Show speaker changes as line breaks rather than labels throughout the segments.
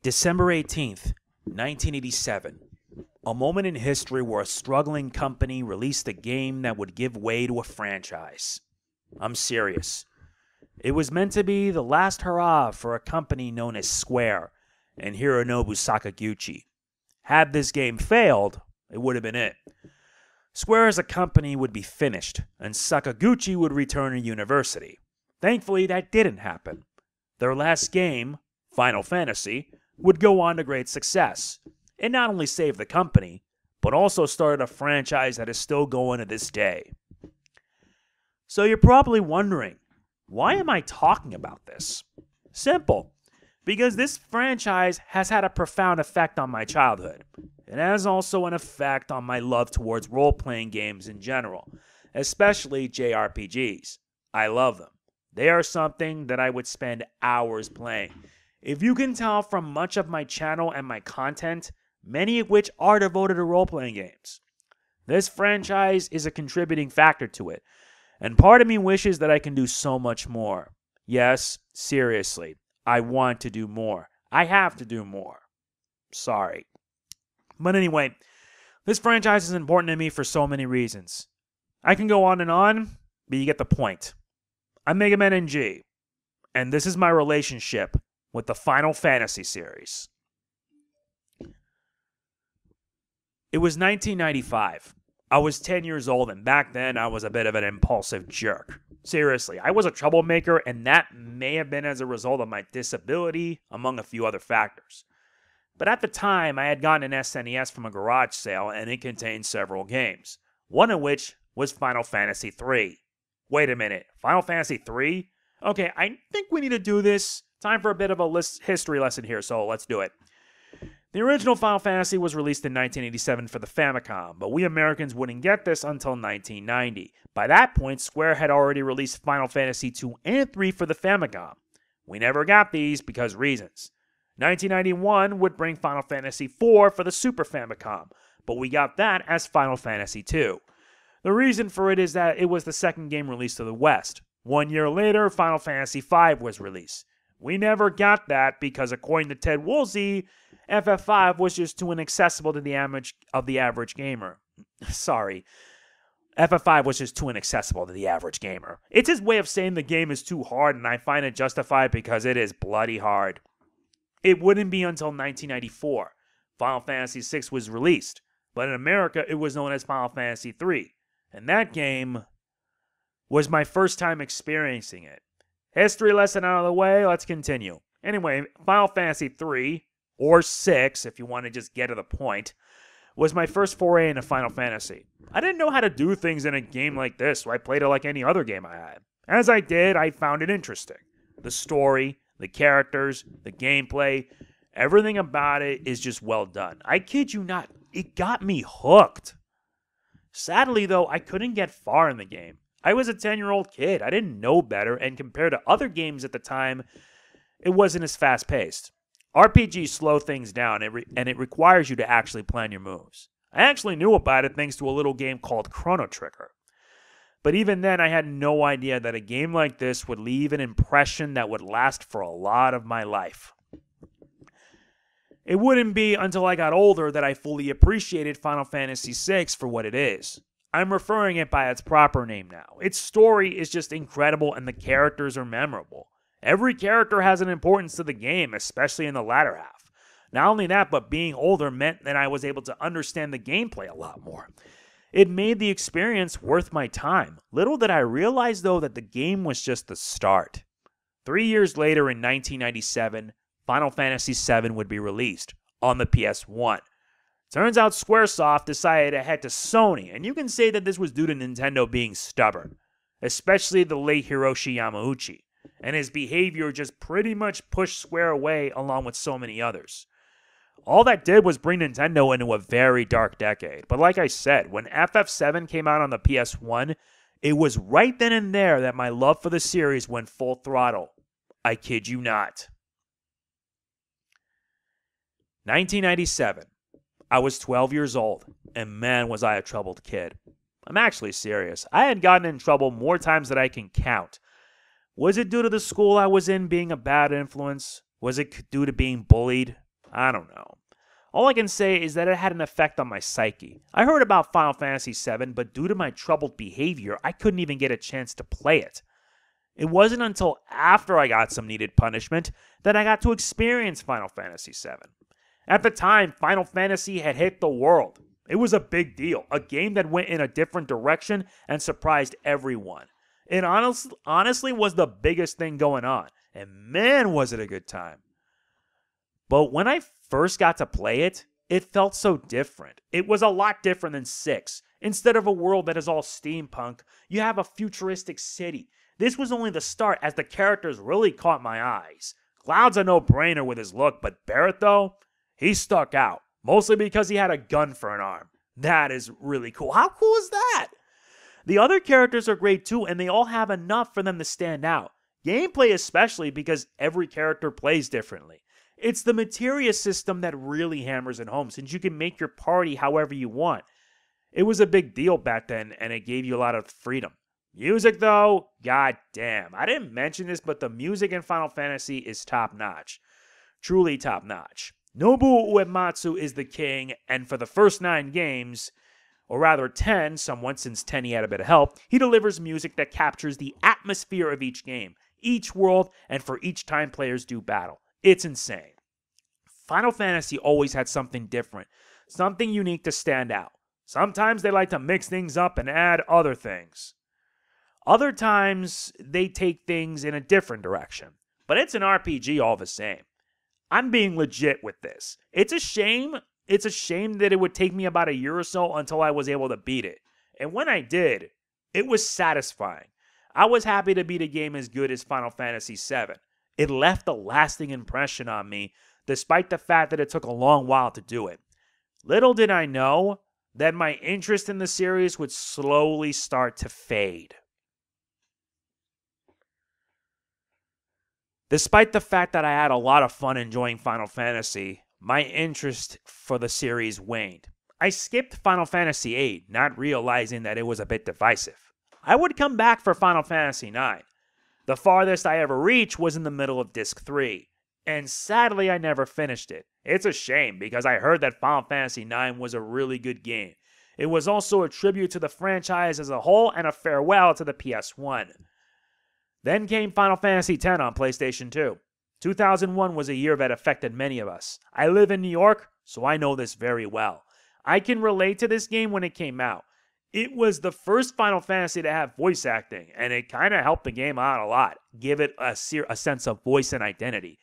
December 18th, 1987. A moment in history where a struggling company released a game that would give way to a franchise. I'm serious. It was meant to be the last hurrah for a company known as Square and Hironobu Sakaguchi. Had this game failed, it would have been it. Square as a company would be finished, and Sakaguchi would return to university. Thankfully, that didn't happen. Their last game, Final Fantasy, would go on to great success. It not only saved the company, but also started a franchise that is still going to this day. So you're probably wondering, why am I talking about this? Simple. Because this franchise has had a profound effect on my childhood. It has also an effect on my love towards role-playing games in general, especially JRPGs. I love them. They are something that I would spend hours playing. If you can tell from much of my channel and my content, many of which are devoted to role-playing games. This franchise is a contributing factor to it, and part of me wishes that I can do so much more. Yes, seriously, I want to do more. I have to do more. Sorry. But anyway, this franchise is important to me for so many reasons. I can go on, but you get the point. I'm Mega Man NG, and this is my relationship with the Final Fantasy series. It was 1995. I was 10 years old, and back then I was a bit of an impulsive jerk. Seriously, I was a troublemaker, and that may have been as a result of my disability, among a few other factors. But at the time, I had gotten an SNES from a garage sale, and it contained several games, one of which was Final Fantasy III. Wait a minute, Final Fantasy III? Okay, I think we need to do this. Time for a bit of a history lesson here, so let's do it. The original Final Fantasy was released in 1987 for the Famicom, but we Americans wouldn't get this until 1990. By that point, Square had already released Final Fantasy 2 and 3 for the Famicom. We never got these because reasons. 1991 would bring Final Fantasy 4 for the Super Famicom, but we got that as Final Fantasy 2. The reason for it is that it was the second game released to the West. 1 year later, Final Fantasy 5 was released. We never got that because, according to Ted Woolsey, FF5 was just too inaccessible to the average gamer. Sorry. FF5 was just too inaccessible to the average gamer. It's his way of saying the game is too hard, and I find it justified because it is bloody hard. It wouldn't be until 1994 Final Fantasy VI was released, but in America it was known as Final Fantasy III, and that game was my first time experiencing it. History lesson out of the way, let's continue. Anyway, Final Fantasy III, or 6 if you want to just get to the point, was my first foray into Final Fantasy. I didn't know how to do things in a game like this, so I played it like any other game I had. As I did, I found it interesting. The story, the characters, the gameplay, everything about it is just well done. I kid you not, it got me hooked. Sadly though, I couldn't get far in the game. I was a 10-year-old kid. I didn't know better, and compared to other games at the time, it wasn't as fast-paced. RPGs slow things down, and it requires you to actually plan your moves. I actually knew about it thanks to a little game called Chrono Trigger. But even then, I had no idea that a game like this would leave an impression that would last for a lot of my life. It wouldn't be until I got older that I fully appreciated Final Fantasy VI for what it is. I'm referring it by its proper name now. Its story is just incredible and the characters are memorable. Every character has an importance to the game, especially in the latter half. Not only that, but being older meant that I was able to understand the gameplay a lot more. It made the experience worth my time. Little did I realize, though, that the game was just the start. 3 years later, in 1997, Final Fantasy VII would be released on the PS1. Turns out Squaresoft decided to head to Sony, and you can say that this was due to Nintendo being stubborn, especially the late Hiroshi Yamauchi, and his behavior just pretty much pushed Square away along with so many others. All that did was bring Nintendo into a very dark decade, but like I said, when FF7 came out on the PS1, it was right then and there that my love for the series went full throttle. I kid you not. 1997. I was 12 years old, and man was I a troubled kid. I'm actually serious. I had gotten in trouble more times than I can count. Was it due to the school I was in being a bad influence? Was it due to being bullied? I don't know. All I can say is that it had an effect on my psyche. I heard about Final Fantasy VII, but due to my troubled behavior, I couldn't even get a chance to play it. It wasn't until after I got some needed punishment that I got to experience Final Fantasy VII. At the time, Final Fantasy had hit the world. It was a big deal, a game that went in a different direction and surprised everyone. It honestly was the biggest thing going on, and man was it a good time. But when I first got to play it, it felt so different. It was a lot different than 6. Instead of a world that is all steampunk, you have a futuristic city. This was only the start, as the characters really caught my eyes. Cloud's a no-brainer with his look, but Barrett, though, he stuck out. Mostly because he had a gun for an arm. That is really cool. How cool is that? The other characters are great too, and they all have enough for them to stand out. Gameplay especially, because every character plays differently. It's the materia system that really hammers it home, since you can make your party however you want. It was a big deal back then, and it gave you a lot of freedom. Music though, god damn. I didn't mention this, but the music in Final Fantasy is top notch. Truly top notch. Nobuo Uematsu is the king, and for the first 9 games, or rather 10, somewhat since 10 he had a bit of help, he delivers music that captures the atmosphere of each game, each world, and for each time players do battle. It's insane. Final Fantasy always had something different, something unique to stand out. Sometimes they like to mix things up and add other things. Other times, they take things in a different direction. But it's an RPG all the same. I'm being legit with this. It's a shame that it would take me about a year or so until I was able to beat it. And when I did, it was satisfying. I was happy to beat a game as good as Final Fantasy VII. It left a lasting impression on me, despite the fact that it took a long while to do it. Little did I know that my interest in the series would slowly start to fade. Despite the fact that I had a lot of fun enjoying Final Fantasy, my interest for the series waned. I skipped Final Fantasy VIII, not realizing that it was a bit divisive. I would come back for Final Fantasy IX. The farthest I ever reached was in the middle of Disc 3, and sadly I never finished it. It's a shame because I heard that Final Fantasy IX was a really good game. It was also a tribute to the franchise as a whole and a farewell to the PS1. Then came Final Fantasy X on PlayStation 2. 2001 was a year that affected many of us. I live in New York, so I know this very well. I can relate to this game when it came out. It was the first Final Fantasy to have voice acting, and it kind of helped the game out a lot, give it a sense of voice and identity.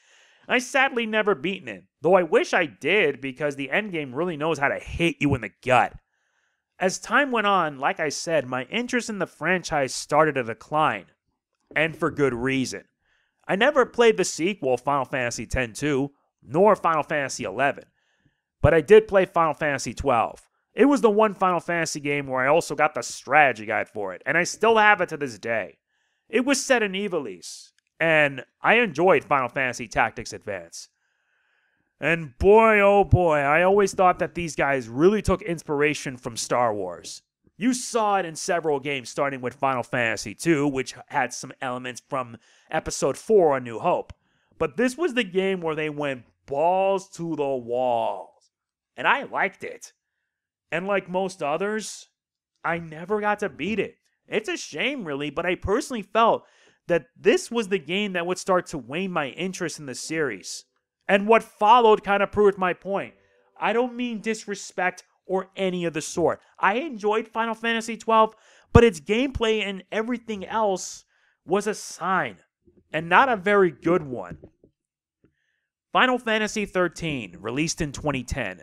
I sadly never beaten it, though I wish I did because the endgame really knows how to hit you in the gut. As time went on, like I said, my interest in the franchise started to decline. And for good reason. I never played the sequel, Final Fantasy X-2, nor Final Fantasy XI. But I did play Final Fantasy XII. It was the one Final Fantasy game where I also got the strategy guide for it, and I still have it to this day. It was set in Ivalice, and I enjoyed Final Fantasy Tactics Advance. And boy, oh boy, I always thought that these guys really took inspiration from Star Wars. You saw it in several games, starting with Final Fantasy II, which had some elements from Episode 4, A New Hope. But this was the game where they went balls to the walls. And I liked it. And like most others, I never got to beat it. It's a shame, really, but I personally felt that this was the game that would start to wane my interest in the series. And what followed kind of proved my point. I don't mean disrespect or any of the sort. I enjoyed Final Fantasy XII, but its gameplay and everything else was a sign, and not a very good one. Final Fantasy XIII, released in 2010.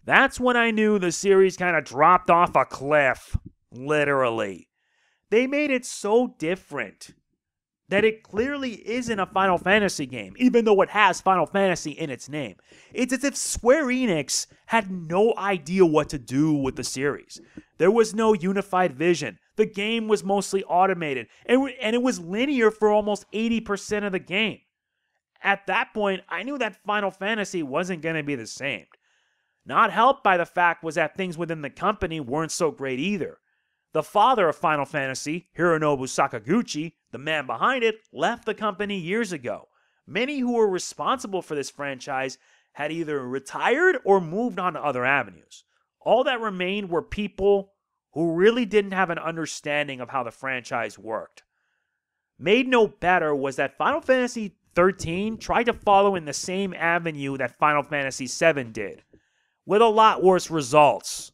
That's when I knew the series kind of dropped off a cliff. Literally. They made it so different that it clearly isn't a Final Fantasy game, even though it has Final Fantasy in its name. It's as if Square-Enix had no idea what to do with the series. There was no unified vision. The game was mostly automated, and it was linear for almost 80% of the game. At that point, I knew that Final Fantasy wasn't going to be the same. Not helped by the fact was that things within the company weren't so great either. The father of Final Fantasy, Hironobu Sakaguchi, the man behind it, left the company years ago. Many who were responsible for this franchise had either retired or moved on to other avenues. All that remained were people who really didn't have an understanding of how the franchise worked. Made no better was that Final Fantasy XIII tried to follow in the same avenue that Final Fantasy VII did, with a lot worse results.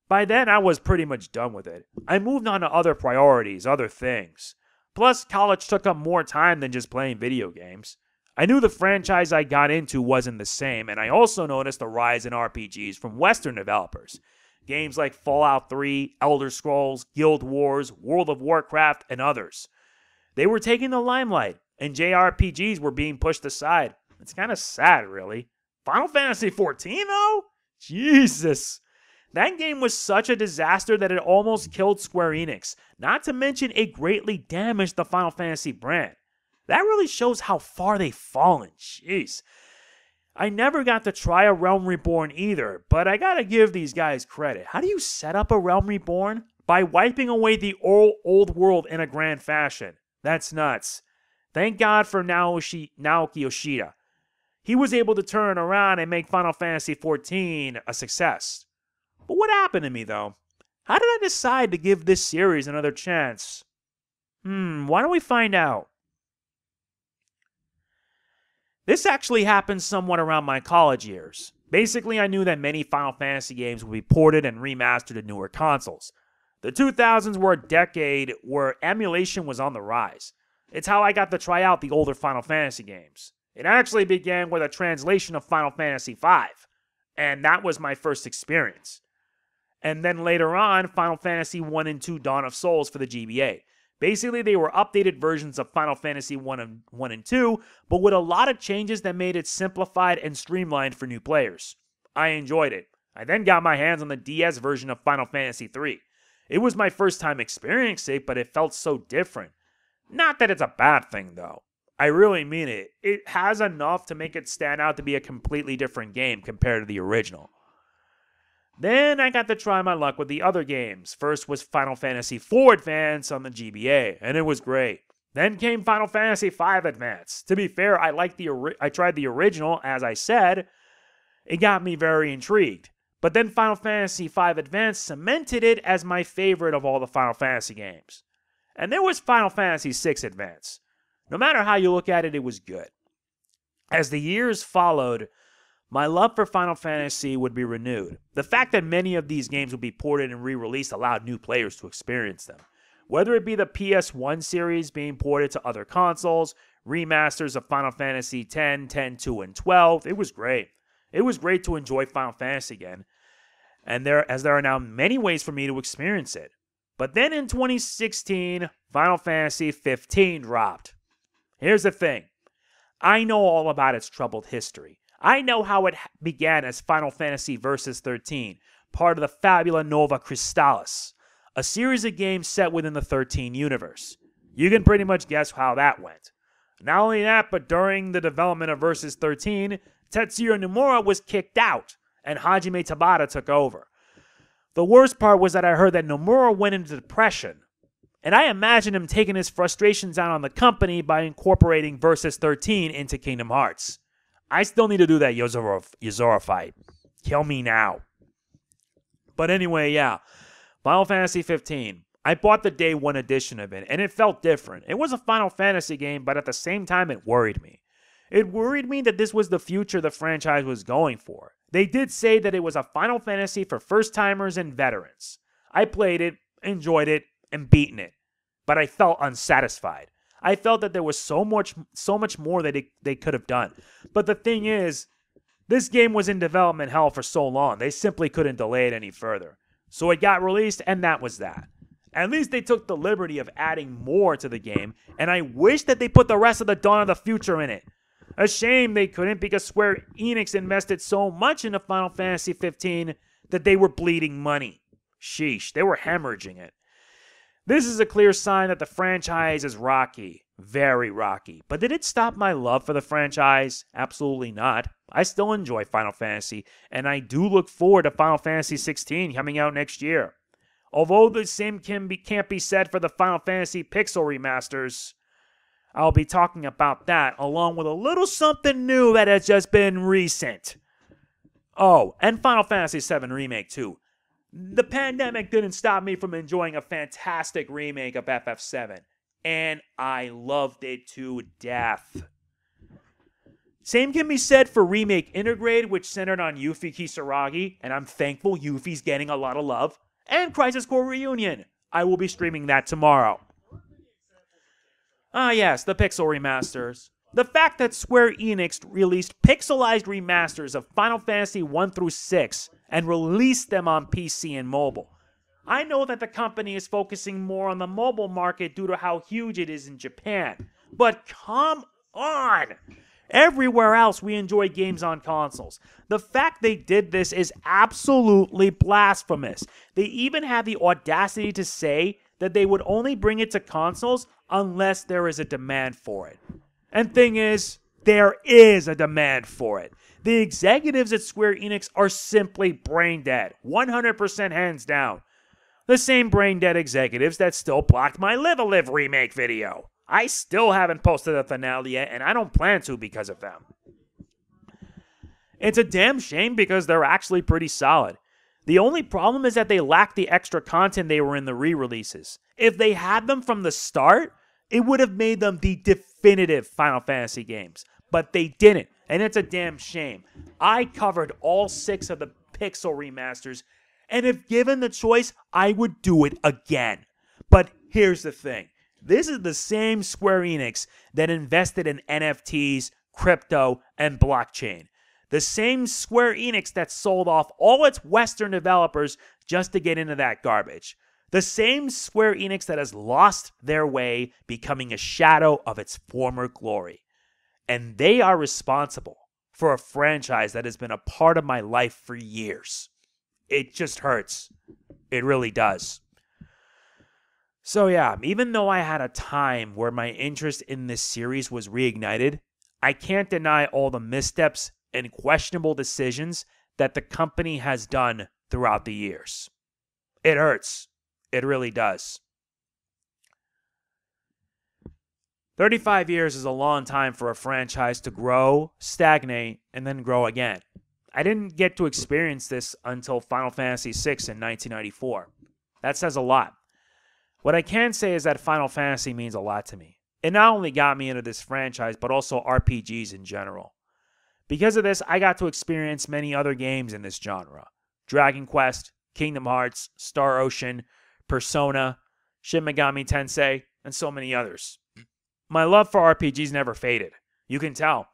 By then, I was pretty much done with it. I moved on to other priorities, other things. Plus, college took up more time than just playing video games. I knew the franchise I got into wasn't the same, and I also noticed the rise in RPGs from Western developers. Games like Fallout 3, Elder Scrolls, Guild Wars, World of Warcraft, and others. They were taking the limelight, and JRPGs were being pushed aside. It's kind of sad, really. Final Fantasy XIV, though? Jesus. That game was such a disaster that it almost killed Square-Enix, not to mention it greatly damaged the Final Fantasy brand. That really shows how far they've fallen. Jeez. I never got to try a Realm Reborn either, but I gotta give these guys credit. How do you set up a Realm Reborn? By wiping away the old world in a grand fashion. That's nuts. Thank God for Naoki Yoshida. He was able to turn around and make Final Fantasy XIV a success. But what happened to me, though? How did I decide to give this series another chance? Why don't we find out? This actually happened somewhat around my college years. Basically, I knew that many Final Fantasy games would be ported and remastered to newer consoles. The 2000s were a decade where emulation was on the rise. It's how I got to try out the older Final Fantasy games. It actually began with a translation of Final Fantasy V, and that was my first experience. And then later on, Final Fantasy 1 and 2 Dawn of Souls for the GBA. Basically, they were updated versions of Final Fantasy 1 and 2, but with a lot of changes that made it simplified and streamlined for new players. I enjoyed it. I then got my hands on the DS version of Final Fantasy 3. It was my first time experiencing it, but it felt so different. Not that it's a bad thing, though. I really mean it. It has enough to make it stand out to be a completely different game compared to the original. Then I got to try my luck with the other games. First was Final Fantasy IV Advance on the GBA, and it was great. Then came Final Fantasy V Advance. To be fair, I tried the original, as I said. It got me very intrigued. But then Final Fantasy V Advance cemented it as my favorite of all the Final Fantasy games. And there was Final Fantasy VI Advance. No matter how you look at it, it was good. As the years followed, my love for Final Fantasy would be renewed. The fact that many of these games would be ported and re-released allowed new players to experience them. Whether it be the PS1 series being ported to other consoles, remasters of Final Fantasy X, 10, 2, and 12, it was great. It was great to enjoy Final Fantasy again, and there are now many ways for me to experience it. But then in 2016, Final Fantasy 15 dropped. Here's the thing. I know all about its troubled history. I know how it began as Final Fantasy Versus 13, part of the Fabula Nova Crystallis, a series of games set within the 13 universe. You can pretty much guess how that went. Not only that, but during the development of Versus 13, Tetsuya Nomura was kicked out, and Hajime Tabata took over. The worst part was that I heard that Nomura went into depression, and I imagined him taking his frustrations out on the company by incorporating Versus 13 into Kingdom Hearts. I still need to do that Yozora fight. Kill me now. But anyway, yeah. Final Fantasy 15. I bought the day one edition of it, and it felt different. It was a Final Fantasy game, but at the same time, it worried me. It worried me that this was the future the franchise was going for. They did say that it was a Final Fantasy for first-timers and veterans. I played it, enjoyed it, and beaten it. But I felt unsatisfied. I felt that there was so much more that they could have done. But the thing is, this game was in development hell for so long, they simply couldn't delay it any further. So it got released, and that was that. At least they took the liberty of adding more to the game, and I wish that they put the rest of the Dawn of the Future in it. A shame they couldn't, because Square-Enix invested so much into Final Fantasy 15 that they were bleeding money. Sheesh, they were hemorrhaging it. This is a clear sign that the franchise is rocky. Very rocky. But did it stop my love for the franchise? Absolutely not. I still enjoy Final Fantasy, and I do look forward to Final Fantasy 16 coming out next year. Although the same can't be said for the Final Fantasy Pixel Remasters, I'll be talking about that along with a little something new that has just been recent. Oh, and Final Fantasy VII Remake too. The pandemic didn't stop me from enjoying a fantastic remake of FF7, and I loved it to death. Same can be said for Remake Intergrade, which centered on Yuffie Kisaragi, and I'm thankful Yuffie's getting a lot of love, and Crisis Core Reunion. I will be streaming that tomorrow. Ah yes, the Pixel Remasters. The fact that Square-Enix released pixelized remasters of Final Fantasy 1 through 6 and released them on PC and mobile. I know that the company is focusing more on the mobile market due to how huge it is in Japan. But come on! Everywhere else we enjoy games on consoles. The fact they did this is absolutely blasphemous. They even had the audacity to say that they would only bring it to consoles unless there is a demand for it. And thing is, there is a demand for it. The executives at Square Enix are simply brain dead, 100% hands down. The same brain dead executives that still blocked my Live a Live remake video. I still haven't posted a finale yet, and I don't plan to because of them. It's a damn shame because they're actually pretty solid. The only problem is that they lack the extra content they were in the re-releases. If they had them from the start, it would have made them the definitive Final Fantasy games. But they didn't, and it's a damn shame. I covered all 6 of the Pixel remasters, and if given the choice, I would do it again. But here's the thing. This is the same Square Enix that invested in NFTs, crypto, and blockchain. The same Square Enix that sold off all its Western developers just to get into that garbage. The same Square Enix that has lost their way, becoming a shadow of its former glory. And they are responsible for a franchise that has been a part of my life for years. It just hurts. It really does. So yeah, even though I had a time where my interest in this series was reignited, I can't deny all the missteps and questionable decisions that the company has done throughout the years. It hurts. It really does. 35 years is a long time for a franchise to grow, stagnate, and then grow again. I didn't get to experience this until Final Fantasy VI in 1994. That says a lot. What I can say is that Final Fantasy means a lot to me. It not only got me into this franchise, but also RPGs in general. Because of this, I got to experience many other games in this genre. Dragon Quest, Kingdom Hearts, Star Ocean, Persona, Shin Megami Tensei, and so many others. My love for RPGs never faded. You can tell.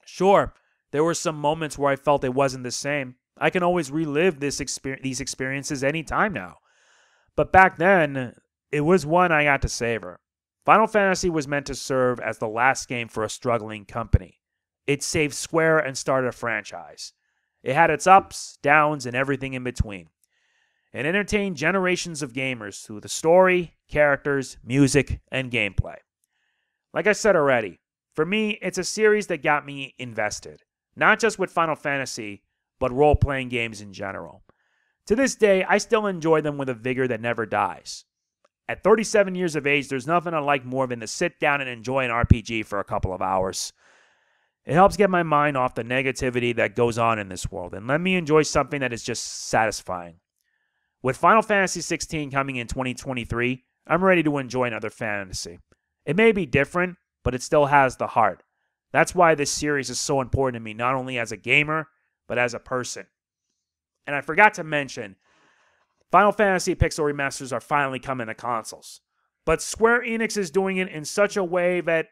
Sure, there were some moments where I felt it wasn't the same. I can always relive these experiences anytime now. But back then, it was one I got to savor. Final Fantasy was meant to serve as the last game for a struggling company. It saved Square and started a franchise. It had its ups, downs, and everything in between. It entertained generations of gamers through the story, characters, music, and gameplay. Like I said already, for me, it's a series that got me invested. Not just with Final Fantasy, but role-playing games in general. To this day, I still enjoy them with a vigor that never dies. At 37 years of age, there's nothing I like more than to sit down and enjoy an RPG for a couple of hours. It helps get my mind off the negativity that goes on in this world and let me enjoy something that is just satisfying. With Final Fantasy XVI coming in 2023, I'm ready to enjoy another fantasy. It may be different, but it still has the heart. That's why this series is so important to me, not only as a gamer, but as a person. And I forgot to mention, Final Fantasy Pixel Remasters are finally coming to consoles. But Square Enix is doing it in such a way that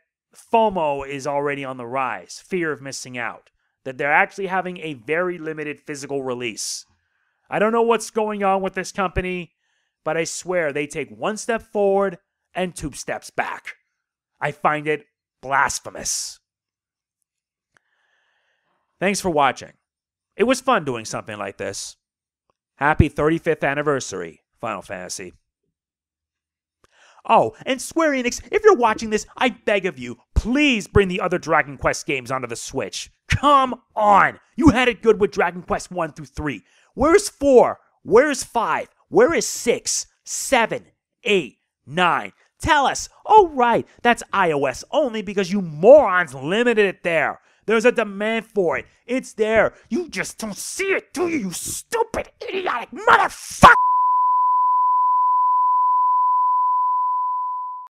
FOMO is already on the rise, fear of missing out, that they're actually having a very limited physical release. I don't know what's going on with this company, but I swear they take one step forward and 2 steps back. I find it blasphemous. Thanks for watching. It was fun doing something like this. Happy 35th anniversary, Final Fantasy. Oh, and Square Enix, if you're watching this, I beg of you, please bring the other Dragon Quest games onto the Switch. Come on! You had it good with Dragon Quest 1 through 3. Where's 4? Where's 5? Where is 6, 7, 8, 9? Tell us. Oh, right, that's iOS only because you morons limited it there. There's a demand for it. It's there. You just don't see it, do you, you stupid, idiotic motherfucker!